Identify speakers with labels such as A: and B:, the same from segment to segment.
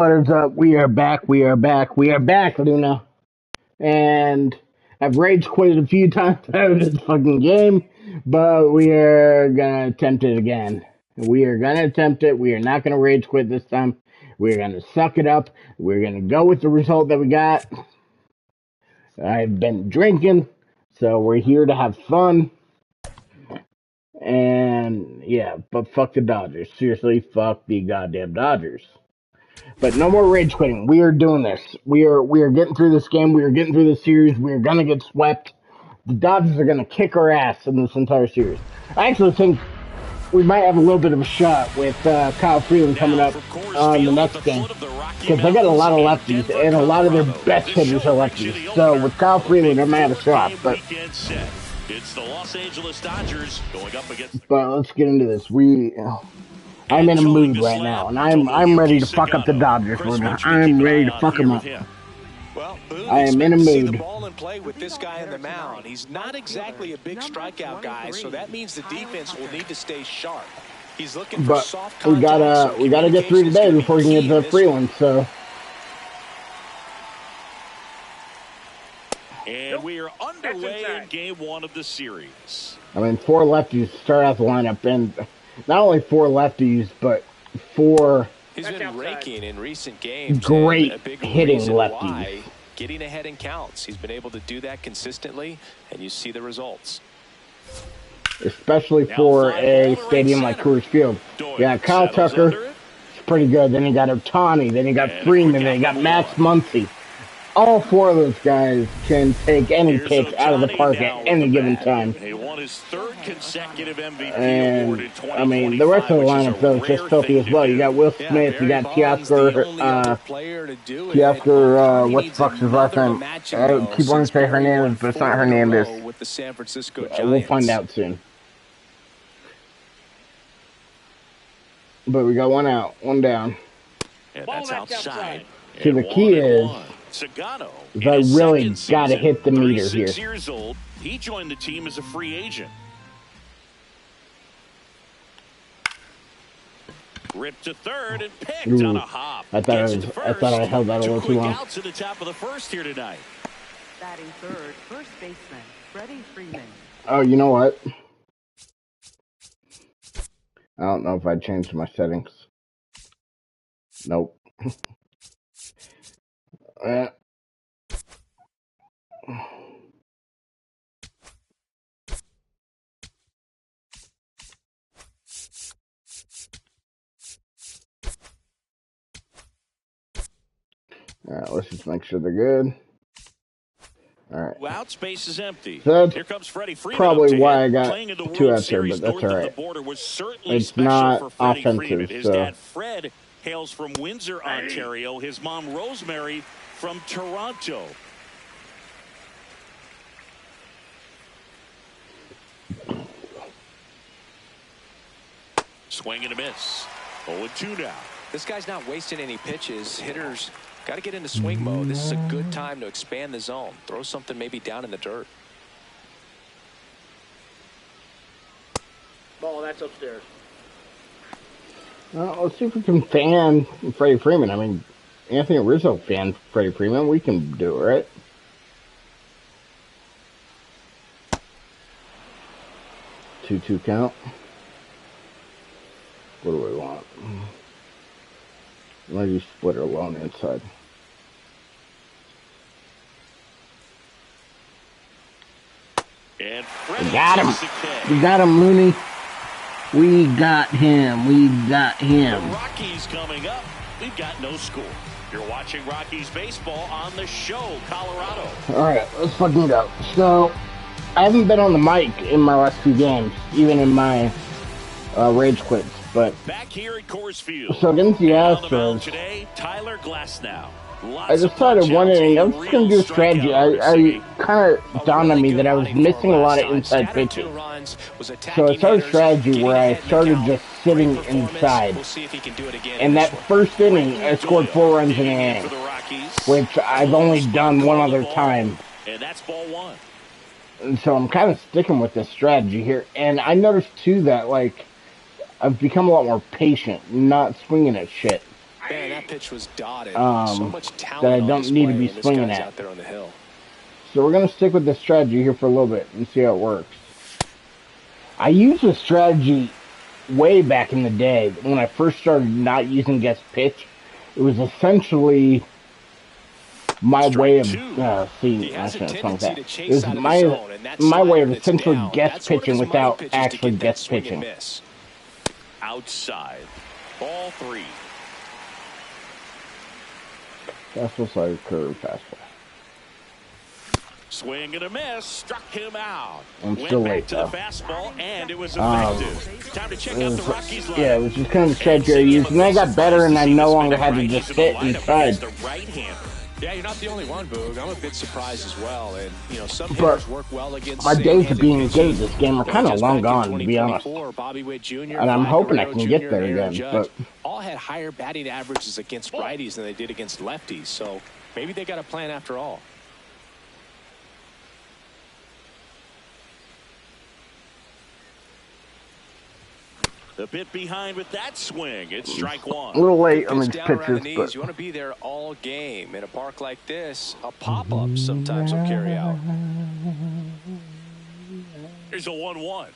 A: What is up? We are back. We are back. We are back, Luna. And I've rage quitted a few times out of this fucking game, but we are gonna attempt it again. We are gonna attempt it. We are not gonna rage quit this time. We're gonna suck it up. We're gonna go with the result that we got. I've been drinking, so we're here to have fun. And yeah, but fuck the Dodgers. Seriously, fuck the goddamn Dodgers. But no more rage quitting. We are doing this. We are getting through this game. We are getting through this series. We are gonna get swept. The Dodgers are gonna kick our ass in this entire series. I actually think we might have a little bit of a shot with Kyle Freeland coming up on the next game, because they got a lot of lefties and a lot of their best hitters are lefties. So with Kyle Freeland, I might have a shot. But
B: it's the Los Angeles Dodgers going up against.
A: But let's get into this. I'm in a mood right now, and I'm ready to fuck up the Dodgers. I'm ready to fuck them up.
C: Well,
A: I am in a mood.
C: See the ball in play with this guy on the mound. He's not exactly a big strikeout guy, so that means the defense will need to stay sharp. He's looking for soft contact.
A: we gotta get through today before we can get to Freeland. So.
B: And we are underway in game one of the series.
A: I mean, 4 lefties start out the lineup, and not only 4 lefties, but 4
C: He's been raking in recent games.
A: Great
C: a big
A: hitting lefties.
C: Why, getting ahead in counts. He's been able to do that consistently, and you see the results.
A: Especially for a stadium like Coors Field. Yeah, Kyle Tucker is pretty good. Then you got Ohtani. Then you got Freeman. Then you got Max Muncy. All 4 of those guys can take any pitch out of the park at any given time.
B: He won his 3rd consecutive MVP
A: and
B: award in
A: I mean, the rest of the lineup though is just filthy as well. You got Will Smith. You got Teoscar. What the fuck's his last name? I keep wanting to say Hernandez, but it's not Hernandez.
C: With the San Francisco
A: We'll find out soon. But we got 1 out, 1 down.
B: And that's outside.
A: So the key is,
B: Sugano,
A: I really got to hit the meter here.
B: 36 years old. He joined the team as a free agent. Ripped to third and picked on a hop.
A: I thought I held that a little too long.
B: Outs at the top of the first here tonight.
D: Batting third, first baseman Freddie Freeman.
A: Oh, you know what? I don't know if I changed my settings. Nope. Alright, let's just make sure they're good. Alright.
B: Out space is empty.
A: So
B: here comes Freddie Freeman.
A: Probably why I got 2 outs there, but that's alright. It's not offensive,
B: His
A: so.
B: dad, Fred, hails from Windsor, Ontario. His mom, Rosemary, from Toronto. Swing and a miss. 0-2 now.
C: This guy's not wasting any pitches. Hitters got to get into swing mode. This is a good time to expand the zone. Throw something maybe down in the dirt.
E: Ball, that's upstairs.
A: Well, let's see if we can fan Freddie Freeman. I mean, Anthony Rizzo fanned Freddie Freeman. We can do it, right? Two count. What do we want? Maybe split her alone inside.
B: And
A: we got him. We got him, Mooney. We got him. We got him.
B: The Rockies coming up. We've got no score. You're watching Rockies baseball on the show, Colorado.
A: All right, let's fucking go. So, I haven't been on the mic in my last 2 games, even in my rage quits. But
B: back here at Coors Field.
A: So against the Astros
B: today, Tyler Glasnow.
A: I decided one inning I was just gonna do a strategy. I kind of dawned on me that I was missing a lot of inside pitches. So I started a strategy where I started just sitting inside. And that first inning, I scored 4 runs in an inning, which I've only done 1 other time.
B: And that's ball 1.
A: And so I'm kind of sticking with this strategy here. And I noticed too that like I've become a lot more patient, not swinging at shit.
C: Man, that pitch was dotted. So much talent
A: that I don't need to be swinging at.
C: Out there on the hill.
A: So we're going to stick with this strategy here for a little bit and see how it works. I used this strategy way back in the day when I first started not using guest pitch. It was essentially my way of see. I shouldn't have sung that. It was my way of essentially guest pitching without actually guest pitching.
B: Outside, ball 3.
A: Fastball, slider, curve, fastball.
B: Swing and a miss, struck him out.
A: I'm still late
B: to the fastball, and it was effective. Time to check out the Rockies line.
A: Yeah, it was just kind of the strategy I used, and I got better, and I no longer had to just sit and try.
C: Yeah, you're not the only one, Boog. I'm a bit surprised as well. And, you know, some hitters work well against
A: my days of being good at this game are kind of long gone, to be honest. And I'm hoping I can get there again. But
C: all had higher batting averages against righties than they did against lefties. So maybe they got a plan after all.
B: A bit behind with that swing. It's strike 1.
A: A little late on these pitches, but
C: you want to be there all game. In a park like this, a pop-up sometimes will carry out.
B: Here's a 1-1.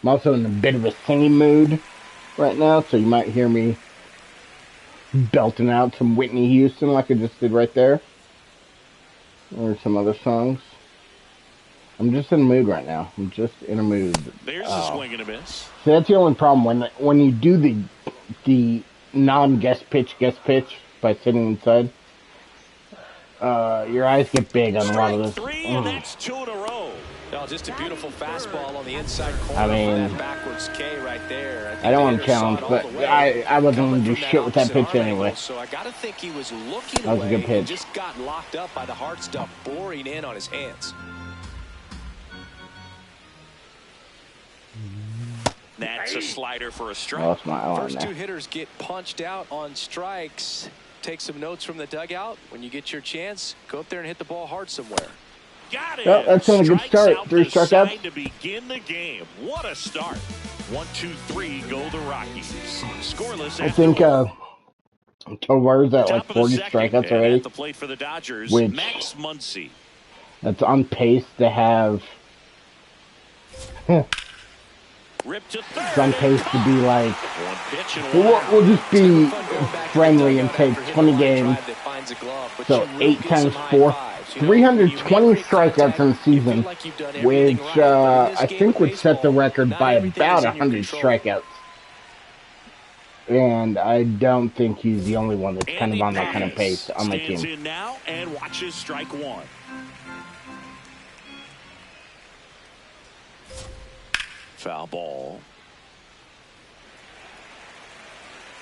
A: I'm also in a bit of a singing mood right now, so you might hear me belting out some Whitney Houston like I just did right there, or some other songs. I'm just in a mood right now. I'm just in a mood.
B: There's a swing and a miss.
A: So that's the only problem when you do the non-guest pitch by sitting inside. Your eyes get big on a lot of this.
B: Strike 3, and that's 2 in a row.
C: Oh, just a beautiful fastball on the inside corner.
A: I mean,
C: that backwards K right there.
A: I don't want to challenge, but I wasn't going to do shit with that pitch anyway.
C: So I got to think he was looking
A: that was a good pitch.
C: Just got locked up by the hard stuff boring in on his hands.
B: That's a slider for a strike.
A: Lost my eye
C: First 2 hitters get punched out on strikes. Take some notes from the dugout. When you get your chance, go up there and hit the ball hard somewhere.
B: Got it.
A: Well, that's a good start. 3 strikeouts
B: to begin the game. What a start. 1, 2, 3 go the Rockies. Scoreless.
A: I think Tovar's at like 40 strikeouts already.
B: At the plate for the Dodgers,
A: which
B: Max Muncy.
A: That's on pace to have.
B: Ripped to third.
A: It's on pace to be like.
B: One pitch and
A: we'll just be friendly and take 20 games. So 8 times 4. 320 strikeouts in the season, which I think would set the record by about 100 strikeouts. And I don't think he's the only one that's kind of on that kind of pace on my team.
B: In now and watches strike 1. Foul ball.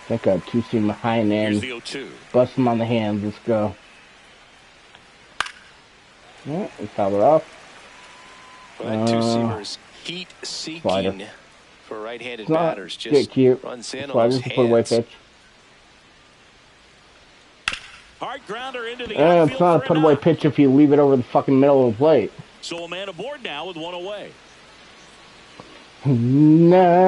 A: I think a 2-seam behind end. Bust him on the hands. Let's go. Yeah, we fouled it off.
C: Well, 2-seamers heat-seeking
A: slider.
C: For right-handed batters. Just
A: get cute.
C: runs in
A: Slider's
C: on his
A: a put-away pitch.
B: Hard grounder into the
A: it's not a put-away pitch if you leave it over the fucking middle of the plate.
B: So a man aboard now with 1 away.
A: No.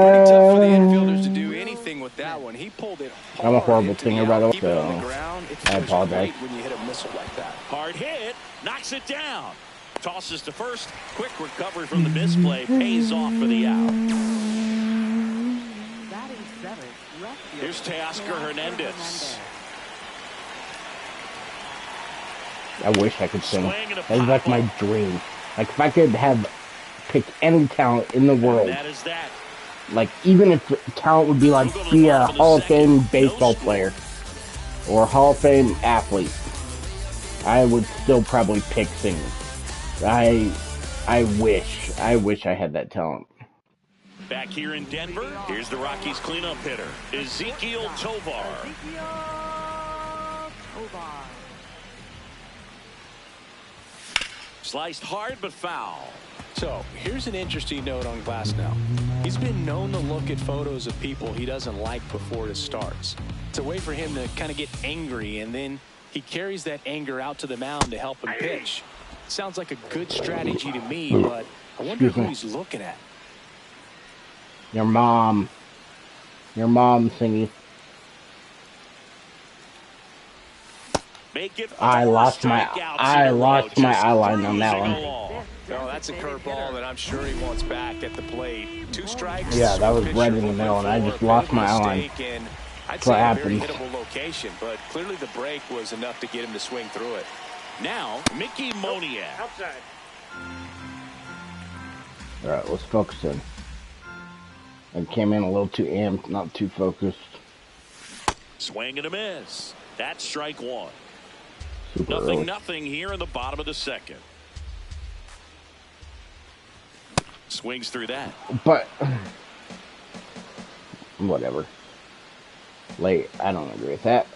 C: Pretty tough for the infielders to do anything with that one. He pulled it hard.
A: I'm a horrible singer, by the way, so I apologize.
C: When you hit a missile like that.
B: Hard hit, knocks it down. Tosses to first. Quick recovery from the misplay. Pays off for the out. Here's Teoscar Hernandez.
A: I wish I could sing. That's like my dream. Like if I could have pick any talent in the world.
B: That is that.
A: Like even if talent would be like be a Hall of Fame baseball player or Hall of Fame athlete, I would still probably pick singing. I wish I had that talent.
B: Back here in Denver, here's the Rockies cleanup hitter, Ezequiel Tovar. Sliced hard but foul.
C: So here's an interesting note on Glasnow. He's been known to look at photos of people he doesn't like before it starts. It's a way for him to kind of get angry, and then he carries that anger out to the mound to help him pitch. Sounds like a good strategy to me, but I wonder who he's looking at.
A: Your mom, Singy.
B: Make it
A: I lost my eye line on that one.
C: Oh, that's a curveball that I'm sure he wants back at the plate. 2 strikes.
A: Yeah, that was right in the middle, and I just lost my eye line.
C: I'd say a very hittable location, but clearly the break was enough to get him to swing through it.
B: Now, Mickey Moniak.
E: Outside.
A: All right, let's focus in. I came in a little too amped, not too focused.
B: Swing and a miss. That's strike 1.
A: Super early.
B: Nothing here in the bottom of the second. Swings through that.
A: But whatever. Late. I don't agree with that.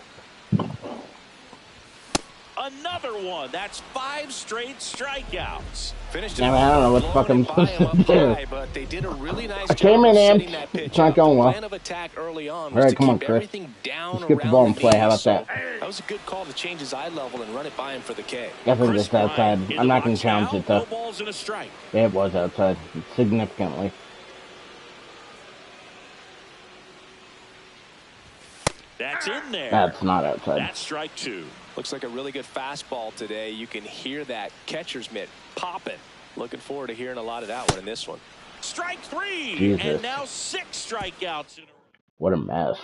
B: Another one. That's 5 straight strikeouts.
C: Finished
A: I don't know what the fuck I'm supposed to do.
C: But they did a really nice
A: I came in amped. It's not going well.
C: Plan of attack early on
A: All right, come on, Chris. Let's get the ball and play. How about that?
C: That was a good call to change his eye level and run it by him for the K.
A: Definitely just outside. I'm not going to challenge it, though.
B: Balls and a strike.
A: It was outside. Significantly.
B: That's in there.
A: That's not outside.
B: That's strike 2.
C: Looks like a really good fastball today. You can hear that catcher's mitt popping. Looking forward to hearing a lot of that one in this one.
B: Strike 3.
A: Jesus.
B: And now 6 strikeouts in a row.
A: What a mess.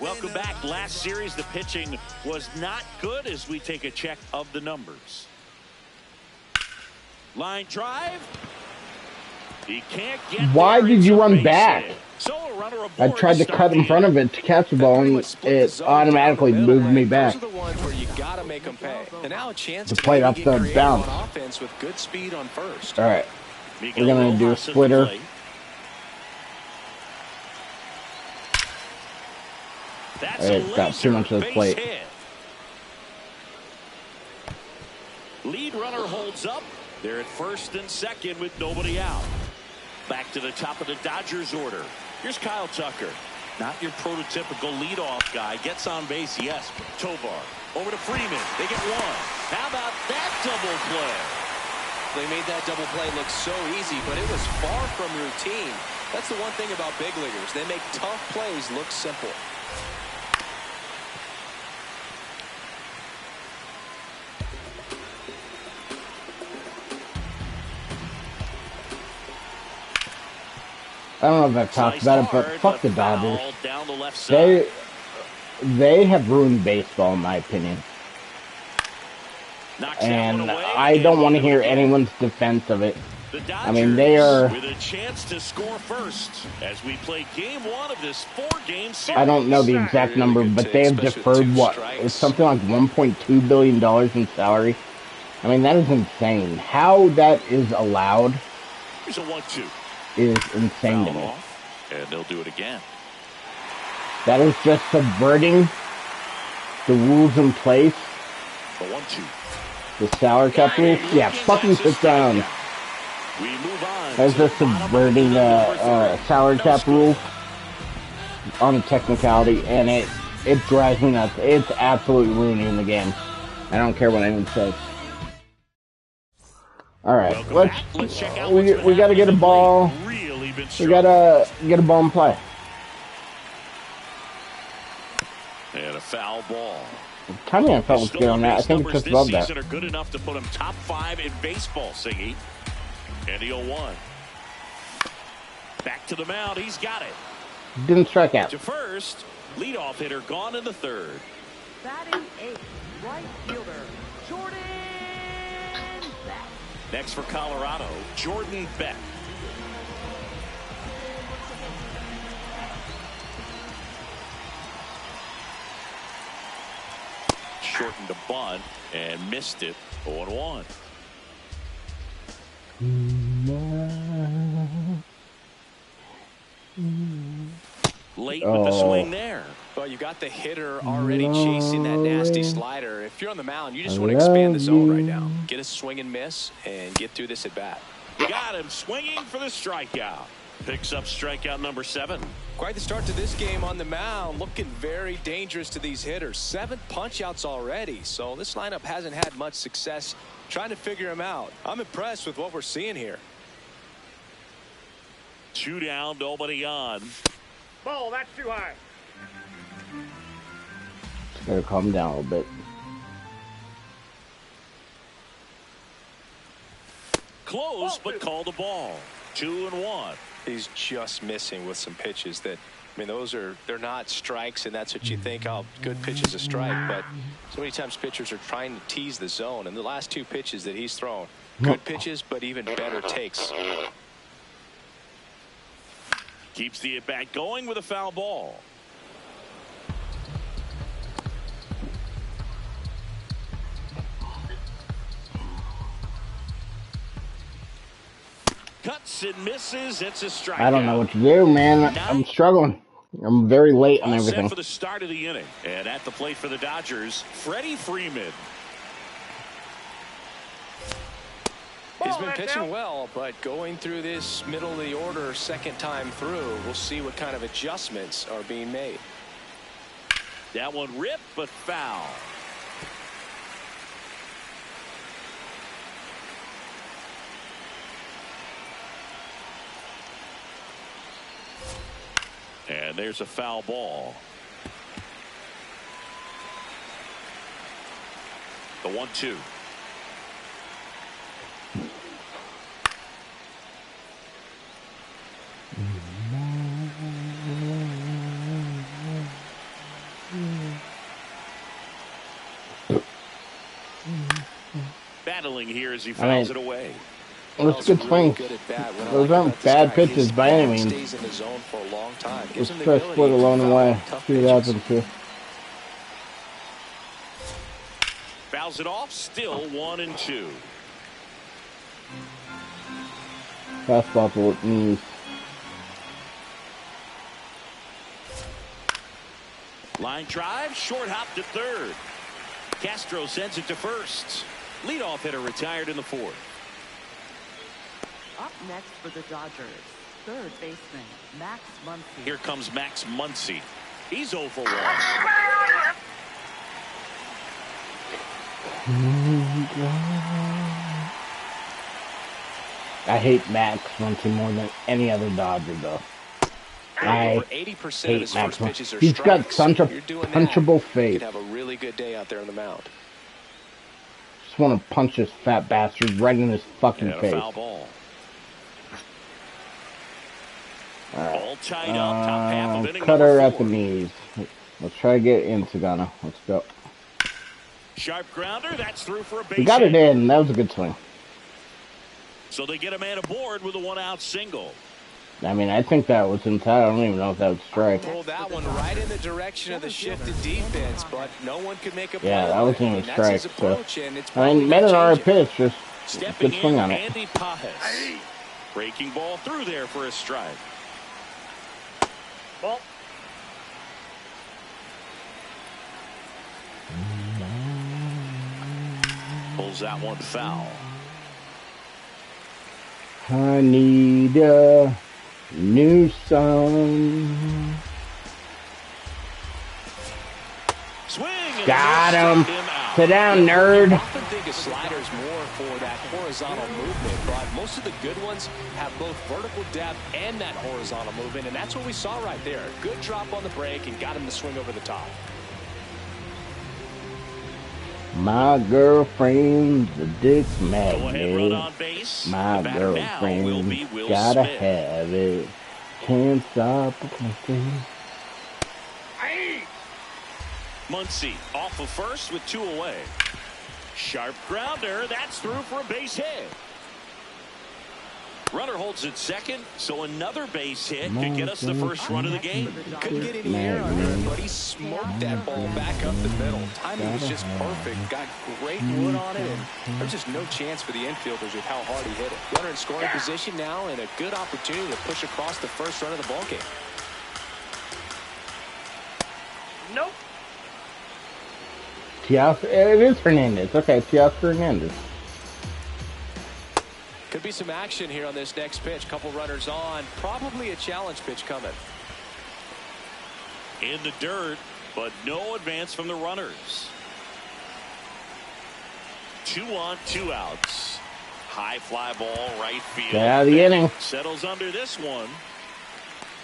B: Welcome back. Last series, the pitching was not good as we take a check of the numbers. Line drive. He can't get.
A: Why did you run back?
B: So a runner aboard.
A: I tried to cut in front of it to catch the ball, and it automatically moved me back.
C: Those are the ones where you gotta make them pay. And now a chance
A: to play up the bounce.
C: Offense with good speed on first.
A: All right, we're gonna do a splitter. It's got too much of the plate.
B: Lead runner holds up. They're at first and second with nobody out. Back to the top of the Dodgers order. Here's Kyle Tucker. Not your prototypical leadoff guy. Gets on base, yes. Tovar over to Freeman. They get one. How about that double play?
C: They made that double play look so easy, but it was far from routine. That's the one thing about big leaguers. They make tough plays look simple.
A: I don't know if I've talked about it, but fuck the Dodgers. They have ruined baseball, in my opinion. And I don't want to hear anyone's defense of it. I mean, they are.
B: With a chance to score first as we play game 1 of this 4-game series.
A: I don't know the exact number, but they have deferred what? It's something like $1.2 billion in salary. I mean, that is insane. How that is allowed.
B: Here's a 1-2.
A: Is insane to me.
B: And they'll do it again.
A: That is just subverting the rules in place.
B: The 1-2.
A: The salary cap rules. Yeah, fucking sit down.
B: We move on.
A: That's just subverting the salary cap rules on a technicality, and it drives me nuts. It's absolutely ruining the game. I don't care what anyone says. All right, let's check out we got to get a ball. We got to get a ball and play.
B: And a foul ball.
A: Timing I felt was good on that. I think it's just above that.
B: Are good enough to put him top 5 in baseball, Siggy. And the 0-1. Back to the mound. He's got it.
A: Didn't strike out.
B: To first, leadoff hitter gone in the 3rd.
D: Batting 8th, right fielder, Jordan Beck.
B: Next for Colorado, Jordan Beck. Shortened a bunt and missed it. 0-1. Late with the swing there.
C: Well, you got the hitter already chasing that nasty slider. If you're on the mound, you just want to expand the zone right now. Get a swing and miss and get through this at bat.
B: Got him swinging for the strikeout. Picks up strikeout number 7.
C: Quite the start to this game on the mound. Looking very dangerous to these hitters. 7 punch-outs already. So this lineup hasn't had much success trying to figure him out. I'm impressed with what we're seeing here.
B: 2 down, nobody on.
E: Ball, that's too high.
A: Just gotta calm down a little bit.
B: close, but called a ball. 2-1.
C: He's just missing with some pitches that, I mean, they're not strikes, and that's what you think, oh, good pitch is a strike. But so many times pitchers are trying to tease the zone. And the last 2 pitches that he's thrown, good pitches, but even better takes.
B: Keeps the at-bat going with a foul ball. Cuts and misses. It's a strikeout.
A: I don't know what to do, man. I'm struggling. I'm very late on everything.
B: Set for the start of the inning. And at the plate for the Dodgers, Freddie Freeman.
C: He's been pitching well, but going through this middle of the order second time through, we'll see what kind of adjustments are being made.
B: That one ripped, but foul. And there's a foul ball. The 1-2. Battling here as he fouls it away.
A: That's good swings. Those aren't bad pitches by any means. Let's try to split alone and away. See what happens here.
B: Fouls it off. Still 1-2.
A: Fastball for what knees.
B: Line drive. Short hop to third. Castro sends it to first. Leadoff hitter retired in the 4th.
D: Up next for the Dodgers, third baseman, Max Muncy.
B: Here comes Max Muncy. He's 0 for 1.
A: I hate Max Muncy more than any other Dodger, though. I hate Max Muncy. He's got such a punchable face.
C: You could have a really good day out there on the mound.
A: Just want to punch this fat bastard right in his fucking face.
B: Foul ball. All tied up, top half of inning
A: cutter
B: number 4.
A: at the knees. Let's try to get in, Sugano. Let's go.
B: Sharp grounder, that's through for a base
A: We got
B: hit.
A: it in. That was a good swing.
B: So they get a man aboard with a 1-out single.
A: I mean, I think that was inside. I don't even know if that was strike.
C: Pulled that one right in the direction of the shifted defense, but no one could make a play.
A: Yeah, that wasn't even a strike. So,
C: it's
A: I mean, men in our pitch, just
B: Stepping
A: good swing
B: in,
A: on it.
B: Andy Pajes. Breaking ball through there for a strike. Well, pulls that one foul.
A: I need a new song.
B: Swing.
A: Got him. Sit down, nerd.
C: I often think of sliders more for that horizontal movement, but most of the good ones have both vertical depth and that horizontal movement, and that's what we saw right there. Good drop on the break and got him to swing over the top.
A: My girlfriend's a dick magnet.
B: Go ahead, run on base.
A: My girlfriend gotta have it. Can't stop it.
B: Muncy off of first with 2 away. Sharp grounder. That's through for a base hit. Runner holds at second, so another base hit could get us the first run of the game.
C: Couldn't get any air under it, but he smoked that ball back up the middle. Timing was just perfect. Got great wood on it, and there's just no chance for the infielders with how hard he hit it. Runner in scoring position now, and a good opportunity to push across the first run of the ballgame.
B: Nope.
A: It is Hernandez. Okay, Teoscar Hernandez.
C: Could be some action here on this next pitch. Couple runners on. Probably a challenge pitch coming.
B: In the dirt, but no advance from the runners. 2 on, 2 outs. High fly ball, right field.
A: Get out of the inning.
B: Settles under this one.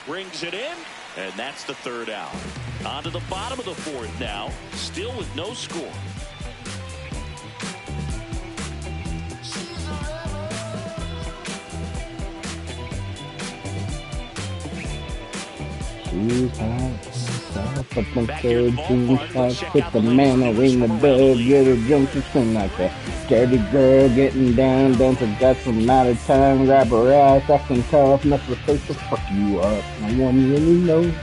B: Brings it in, and that's the 3rd out. On to the bottom of the 4th now, still with no score. Back here at the ballpark, let's check
A: Hit
B: out
A: the
B: the latest
A: man,
B: news
A: ring the
B: from around the
A: bell,
B: league.
A: get her jump to swing like that. Dirty girl getting down, dancing, got some out of time, grab her ass, acting tough, mess with face, so fuck you up. No one really knows.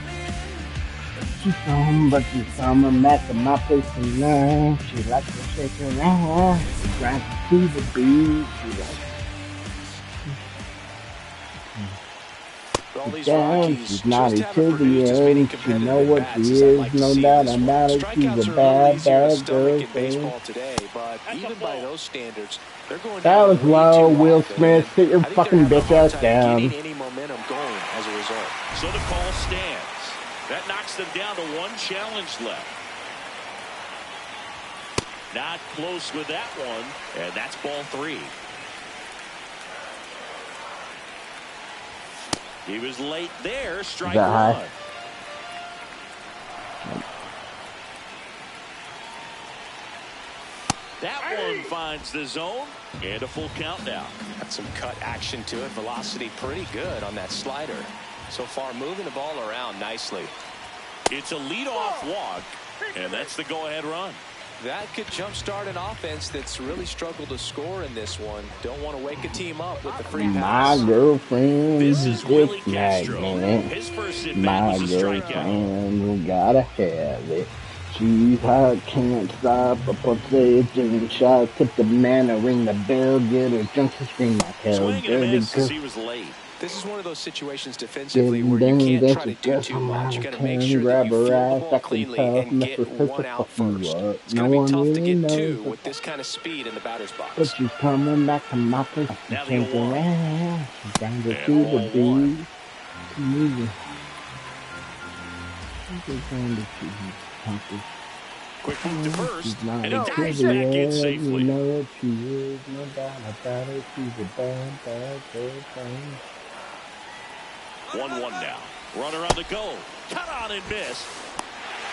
A: But she's coming back to my place tonight. She likes to shake her ass, she grabs to the beat. She likes
C: All
A: to
C: these
A: down.
C: Rockies
A: She's
C: just
A: naughty
C: haven't
A: to the
C: produced as many
A: end. She know
C: competitive
A: what
C: at-bats
A: she
C: as I'd
A: is,
C: like to
A: no
C: see in
A: doubt
C: this one.
A: about it. She's a
C: Strikeouts are a little
A: bad,
C: easier to
A: bad
C: stomach
A: girl.
C: in baseball today, but even by those standards, they're going
A: That
C: down
A: was
C: way
A: low,
C: too
A: Will
C: often.
A: Smith.
C: And
A: Sit your
C: I think they're
A: fucking
C: having a
A: bitch
C: hard
A: ass
C: time
A: down.
C: getting any momentum going as a result.
B: So the call stands. That knocks them down to one challenge left. Not close with that one, and that's ball 3. He was late there, strike
A: Is that high?
B: 1. That one finds the zone, and a full count now.
C: Got some cut action to it. Velocity pretty good on that slider. So far, moving the ball around nicely.
B: It's a leadoff walk, and that's the go-ahead run.
C: That could jumpstart an offense that's really struggled to score in this one. Don't want to wake a team up with the free pass.
A: My girlfriend
B: This is Willie
A: with
B: Castro.
A: magnet.
B: His first at bat
A: My
B: was a strikeout.
A: girlfriend gotta have it. She's hot, can't stop. A potato shot. Tip the man, ring the bell, get her jump to scream like hell.
B: Swing and a
A: Dirty
B: miss
A: girl.
B: as he was late.
C: This is one of those situations defensively
A: Getting
C: where you
A: down,
C: can't try to
A: dancing,
C: do
A: just
C: too
A: some
C: much.
A: out
C: You
A: of
C: got to make
A: town,
C: sure that
A: grab
C: you
A: her
C: field the
A: ass,
C: ball
A: acting
C: cleanly
A: tough,
C: and
A: mess
C: get
A: with her,
C: one
A: so
C: out
A: fuck you
C: first.
A: up.
C: It's
A: No
C: going to be
A: one
C: tough to
A: really
C: get
A: knows.
C: 2 with this kind of speed in the batter's
A: But
C: box.
A: she's coming back to my place.
B: Now the
A: She's
B: 0-1.
A: around. She's down to
B: And
A: see the
B: ball 1.
A: beat. Moving. She's trying to see something.
B: Quick move to first,
A: She's not
B: and he
A: a
B: dives
A: pretty
B: back in
A: you
B: safely.
A: know what she is, no doubt about it. She's a bad, bad girlfriend.
B: 1-1 now. Runner on the go. Cut on and miss.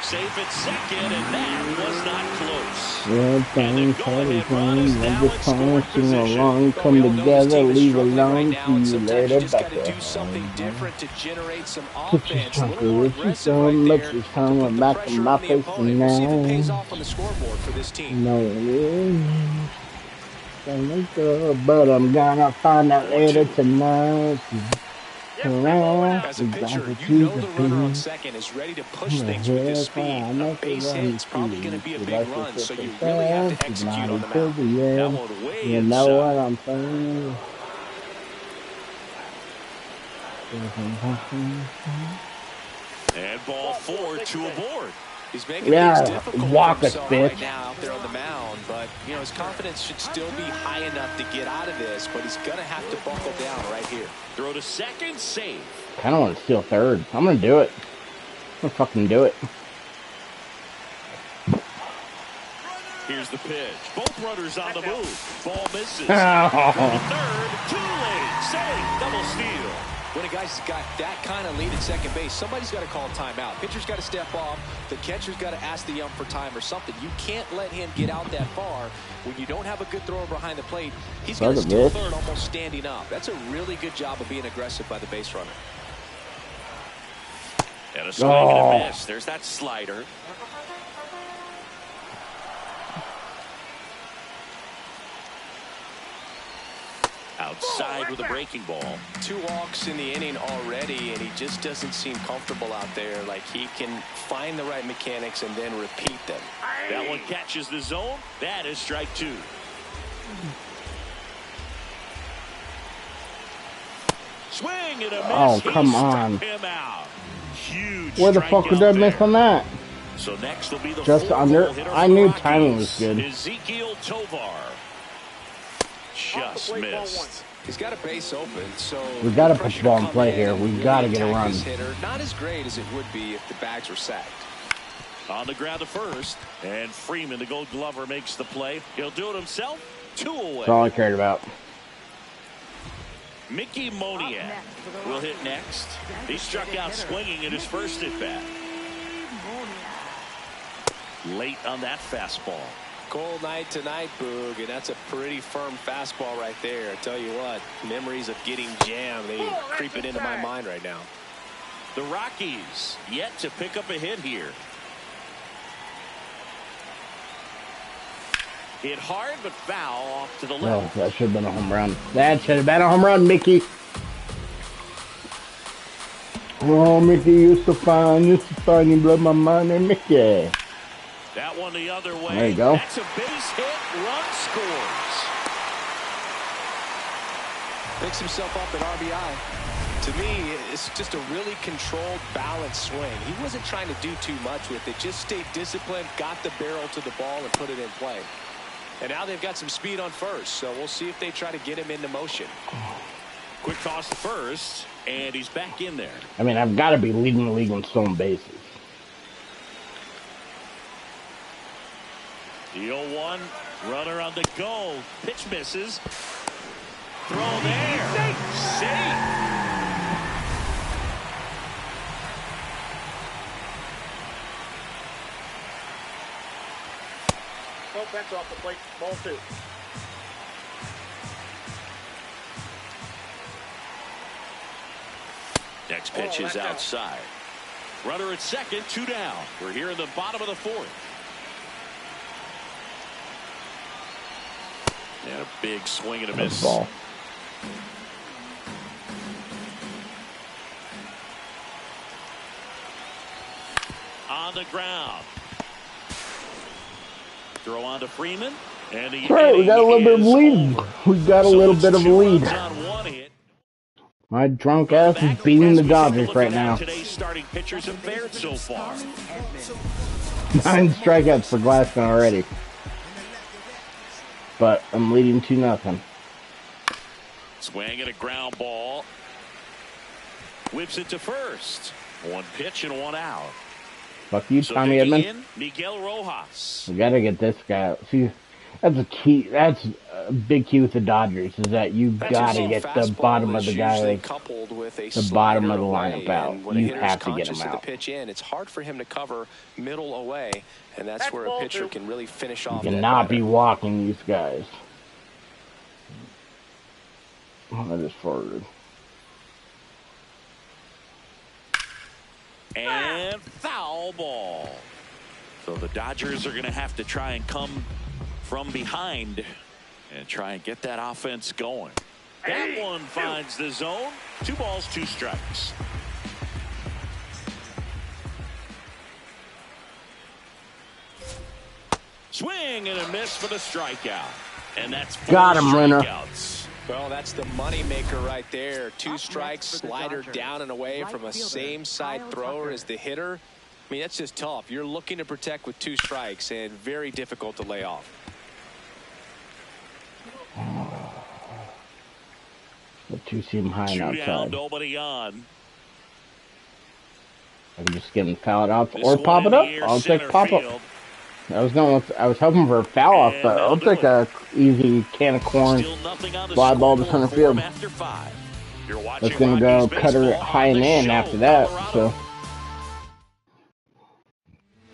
B: Safe at second, and that was not close.
A: Well,
B: And the
A: thanks,
B: go-ahead run is
A: I'm
B: now
A: just
B: in scoring
A: trying to
B: position.
A: along,
C: Well,
A: come
C: we all know this
A: together,
C: team is
A: leave
C: struggling right
A: alone,
C: now,
A: see
C: and
A: you
C: sometimes you
A: later,
C: just
A: back
C: got to
A: to
C: do something
A: home.
C: different to generate some
A: Put your
C: offense. A little
A: sucker
C: more
A: with you
C: aggressive right
A: some, but
C: there
A: she's
C: to
A: coming
C: put the
A: back to
C: pressure
A: my
C: on the
A: place
C: opponent. We'll see if it pays
A: now.
C: off on the scoreboard for this team.
A: No, it is. But I'm gonna find out later
B: 0-2.
A: tonight.
C: As a pitcher, you know the runner on second is ready to push things with this speed. A base hit is probably going to be a big run, so you really have to execute on the mound.
B: That one way
A: You
B: inside.
A: know what I'm saying?
B: And ball 4, 2 aboard.
C: He's making things difficult
A: walk
C: for
A: us,
C: himself
A: bitch.
C: right now out there on the mound, but you know his confidence should still be high enough to get out of this, but he's going to have to buckle down right here.
B: Throw to second, safe.
A: Kind of want to steal third. I'm gonna do it. I'm gonna fucking do it.
B: Here's the pitch. Both runners on the move. Ball misses. Throw to third. Too late. Safe. Double steal.
C: When a guy's got that kind of lead at second base, somebody's got to call a timeout. Pitcher's got to step off. The catcher's got to ask the ump for time or something. You can't let him get out that far when you don't have a good thrower behind the plate. He's going to steal third almost standing up. That's a really good job of being aggressive by the base runner.
B: And a swing and a miss. There's that slider. Outside with a breaking ball.
C: 2 walks in the inning already, and he just doesn't seem comfortable out there. Like he can find the right mechanics and then repeat them.
B: That one catches the zone. That is strike 2. Swing and a miss.
A: Oh, come on.
B: Him out. Huge.
A: Where the fuck did I miss on that?
B: So next will be the
A: Just under. I knew timing was good.
B: Ezekiel Tovar. Just missed.
C: He's got a base open, so
A: We got to put the ball in play here. We got to get a run.
C: hitter. Not as great as it would be if the bags were sacked.
B: On the ground to first, and Freeman, the Gold Glover, makes the play. He'll do it himself. 2 away.
A: That's all I cared about.
B: Mickey Moniak will hit next. He struck out swinging in his first at bat. Late on that fastball.
C: Cold night tonight, Boog, and that's a pretty firm fastball right there. I tell you what, memories of getting jammed, they creep it into my mind right now.
B: The Rockies yet to pick up a hit here. Hit hard, but foul off to the left.
A: Oh, that should have been a home run. That should have been a home run, Mickey. Oh, Mickey, you're so fine. You're so fine. You blow my mind there, Mickey.
B: That one the other way.
A: There you go.
B: That's a base hit. Run scores.
C: Picks himself up at RBI. To me, it's just a really controlled, balanced swing. He wasn't trying to do too much with it. Just stayed disciplined, got the barrel to the ball, and put it in play. And now they've got some speed on first, so we'll see if they try to get him into motion.
B: Quick toss to first, and he's back in there.
A: I mean, I've got to be leading the league in stolen bases.
B: The 0-1, runner on the go. Pitch misses. Throw there. Safe.
E: That's off the plate. Ball 2.
B: Next pitch is outside. Runner at second, 2 down. We're here in the bottom of the 4th. And a big swing and a miss.
A: Ball.
B: On the ground. Throw on to Freeman. And the
A: Right, we got a little bit of lead. We got a little bit of a lead. My drunk ass is beating the Dodgers right now.
B: Today's starting pitchers have fared so far.
A: 9 strikeouts for Glasnow already. But I'm leading 2-0.
B: Swing at a ground ball. Whips it to first. 1 pitch and 1 out.
A: Fuck you, Tommy Edman.
B: Miguel Rojas.
A: We gotta get this guy out. See, that's a key. That's a big key with the Dodgers is that you gotta get the bottom of the guy, the bottom of the lineup out. You have to get him out.
C: Pitch in, it's hard for him to cover middle away, and that's where a pitcher can really finish off.
A: You cannot be walking these guys. Oh, I just farted.
B: And foul ball. So the Dodgers are going to have to try and come from behind and try and get that offense going. That one finds the zone. 2 balls, 2 strikes. Swing and a miss for the strikeout. And that's 4
A: got him, Renner.
B: strikeouts.
C: Well, that's the money maker right there. 2 strikes, slider down and away from a same side thrower as the hitter. I mean, that's just tough. You're looking to protect with 2 strikes and very difficult to lay off.
A: The 2 seem high and
B: 2
A: outside.
B: down, nobody on.
A: I can just get him foul off or pop it up. I'll take pop up. I was hoping for a foul off, but I'll take a easy can of corn, fly ball to center field. That's gonna go cutter it high and in after that. So.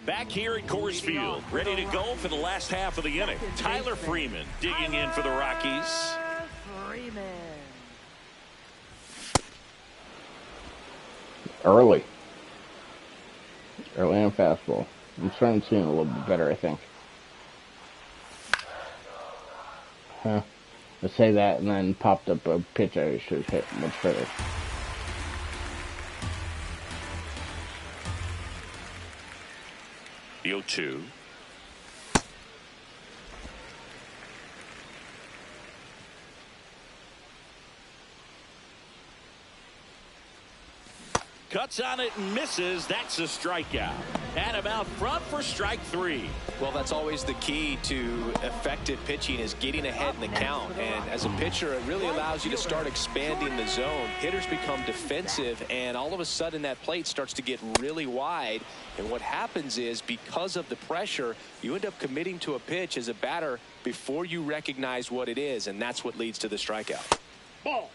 B: Back here at Coors Field, ready to go for the last half of the inning. Tyler Freeman digging in for the Rockies.
A: Early on fastball. I'm starting to see it a little bit better, I think. Huh. I say that and then popped up a pitch I should have hit much further.
B: The 0-2. Cuts on it and misses. That's a strikeout. And him out front for strike 3.
C: Well, that's always the key to effective pitching is getting ahead in the count. And as a pitcher, it really allows you to start expanding the zone. Hitters become defensive, and all of a sudden that plate starts to get really wide. And what happens is because of the pressure, you end up committing to a pitch as a batter before you recognize what it is, and that's what leads to the strikeout.
E: Ball.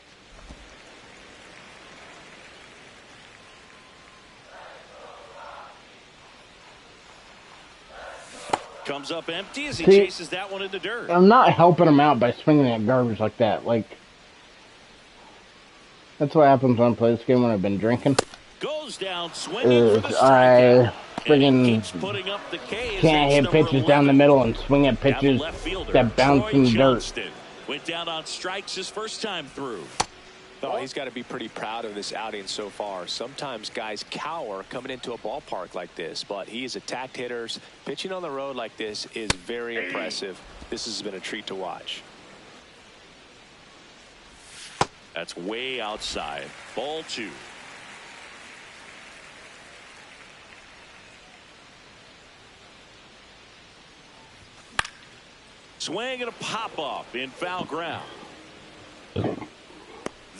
B: Comes up empty as he chases that one in the dirt.
A: I'm not helping him out by swinging at garbage like that. Like, that's what happens when I play this game when I've been drinking.
B: Goes down swinging for the
A: I
B: strikeout. And he
A: friggin'
B: keeps putting up the K as
A: can't
B: that's
A: hit
B: number
A: pitches down the
B: 11.
A: middle and swing at
B: Now the
A: pitches
B: left fielder,
A: that bounce
B: Troy
A: in the dirt.
B: Johnston, went down on strikes his first time through.
C: Oh, he's got to be pretty proud of this outing so far. Sometimes guys cower coming into a ballpark like this, but he has attacked hitters. Pitching on the road like this is very impressive. This has been a treat to watch.
B: That's way outside. Ball 2. Swing and a pop-up in foul ground.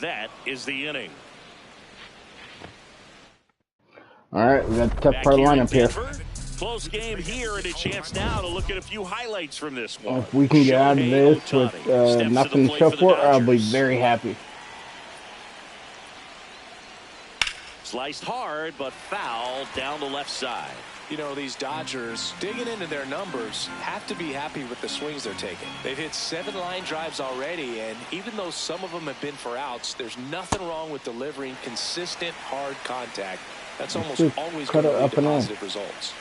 B: That is the inning.
A: All right, we got a tough
B: Back
A: part of
B: here in
A: lineup here.
B: Denver, close game here, and a chance now to look at a few highlights from this one.
A: If we can get out of
B: Shohei
A: this
B: Ohtani
A: with
B: steps
A: nothing
B: the
A: to show
B: plate
A: for it,
B: the
A: I'll be
B: Dodgers.
A: very happy.
B: Sliced hard, but foul down the left side.
C: You know, these Dodgers, digging into their numbers, have to be happy with the swings they're taking. They've hit 7 line drives already, and even though some of them have been for outs, there's nothing wrong with delivering consistent, hard contact. That's almost always going to lead to positive results.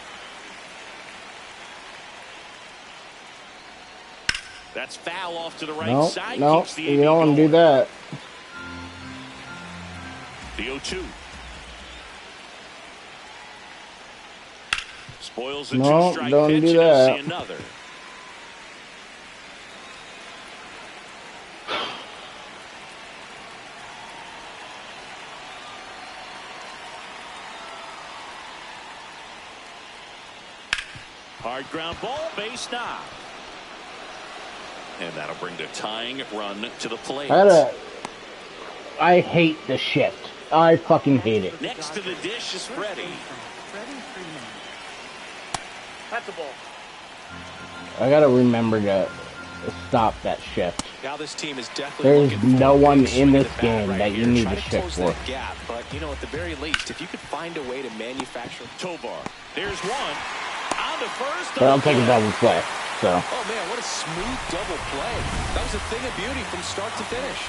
B: That's foul off to the right side.
A: No,
B: Keeps the
A: you
B: AB
A: don't want to do
B: going.
A: that.
B: The 0-2. Spoils the
A: No,
B: two-strike
A: don't
B: pitch,
A: do
B: and he'll
A: that.
B: see another. Hard ground ball, base knock. And that'll bring the tying run to the plate.
A: I hate the shift. I fucking hate it.
B: Next to the dish is Freddie.
E: That's a ball.
A: I gotta remember to stop that shift.
C: Now this team is definitely
A: There's
C: looking for
A: no
C: a
A: one
C: big swing
A: in
C: at
A: this
C: the bat
A: game
C: right
A: that you
C: here.
A: need
C: Try
A: to
C: to
A: shift
C: close
A: for.
C: that gap, but you know, at the very least, if you could find a way to manufacture.
B: Tovar. There's one. On to first.
A: But I'll take a double play. So
C: Oh man, what a smooth double play. That was a thing of beauty from start to finish.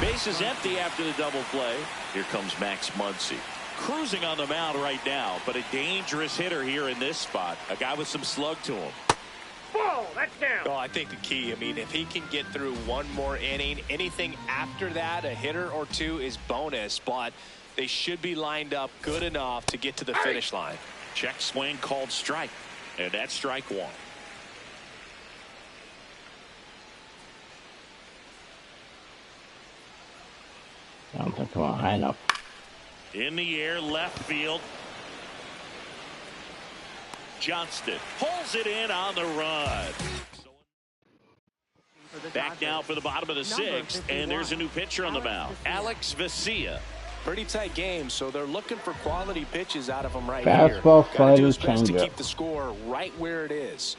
B: Base is empty after the double play. Here comes Max Muncy. Cruising on the mound right now, but a dangerous hitter here in this spot. A guy with some slug to him.
E: Ball, that's down.
C: Oh, I think the key, I mean, if he can get through one more inning, anything after that, a hitter or two is bonus, but they should be lined up good enough to get to the finish line.
B: Check swing called strike. And that's strike 1.
A: I don't think I'm high enough.
B: In the air, left field. Johnston pulls it in on the run. Back now for the bottom of the 6th, and there's a new pitcher on the mound, Alex Vesia.
C: Pretty tight game, so they're looking for quality pitches out of them right
A: Fastball,
C: here. Gotta do his
A: slider,
C: best to
A: changeup.
C: keep the score right where it is.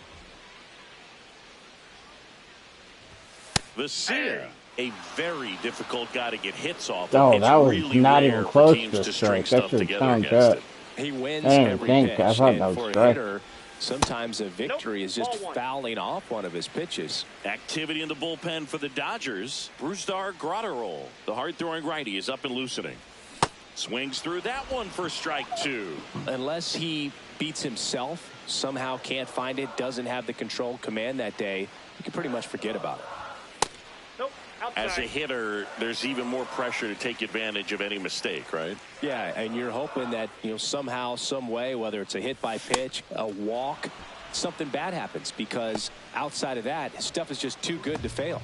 B: Vesia, a very difficult guy to get hits off.
A: Oh,
B: It's
A: that was
B: really
A: not
B: rare
A: even
B: for
A: close
B: teams
A: to
B: to
A: strike.
B: string
A: That
B: stuff
A: should
B: together
A: time
B: against
A: cut.
B: it.
C: He wins
A: I didn't
C: every
A: think.
C: pitch,
A: I thought
C: and
A: that was
C: for a
A: strike.
C: hitter, sometimes a victory is just
E: Ball 1.
C: fouling off one of his pitches.
B: Activity in the bullpen for the Dodgers. Brusdar Graterol, the hard-throwing righty, is up and loosening. Swings through that one for strike 2.
C: Unless he beats himself, somehow can't find it, doesn't have the control command that day, you can pretty much forget about it.
E: Nope, outside.
B: As a hitter, there's even more pressure to take advantage of any mistake, right?
C: Yeah, and you're hoping that, you know, somehow, some way, whether it's a hit by pitch, a walk, something bad happens, because outside of that, stuff is just too good to fail.